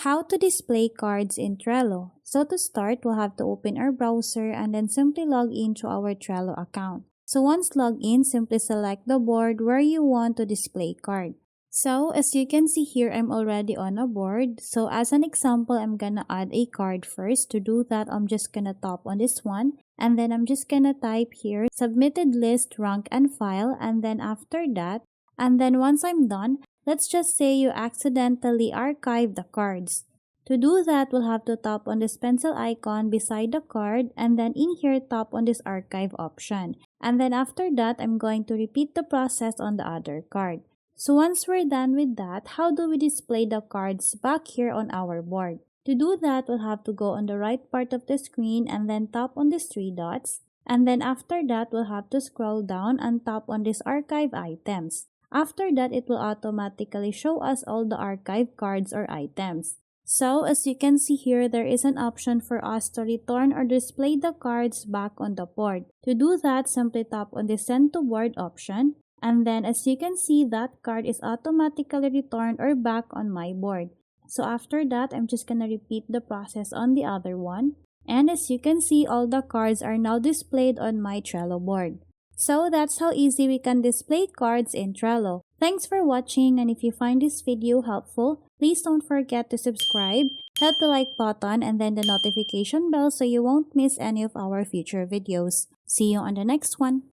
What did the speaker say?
How to display cards in Trello. So to start, we'll have to open our browser and then simply log into our Trello account. So once logged in, simply select the board where you want to display card. So as you can see here, I'm already on a board. So as an example, I'm gonna add a card first. To do that, I'm just gonna tap on this one. And then I'm just gonna type here, submitted list, rank, and file. And then after that, and then once I'm done, let's just say you accidentally archive the cards. To do that, we'll have to tap on this pencil icon beside the card and then in here tap on this archive option. And then after that, I'm going to repeat the process on the other card. So once we're done with that, how do we display the cards back here on our board? To do that, we'll have to go on the right part of the screen and then tap on these three dots. And then after that, we'll have to scroll down and tap on this archive items. After that, it will automatically show us all the archive cards or items. So, as you can see here, there is an option for us to return or display the cards back on the board. To do that, simply tap on the Send to Board option. And then, as you can see, that card is automatically returned or back on my board. So, after that, I'm just gonna repeat the process on the other one. And as you can see, all the cards are now displayed on my Trello board. So that's how easy we can display cards in Trello. Thanks for watching, and if you find this video helpful, please don't forget to subscribe, hit the like button and then the notification bell so you won't miss any of our future videos. See you on the next one.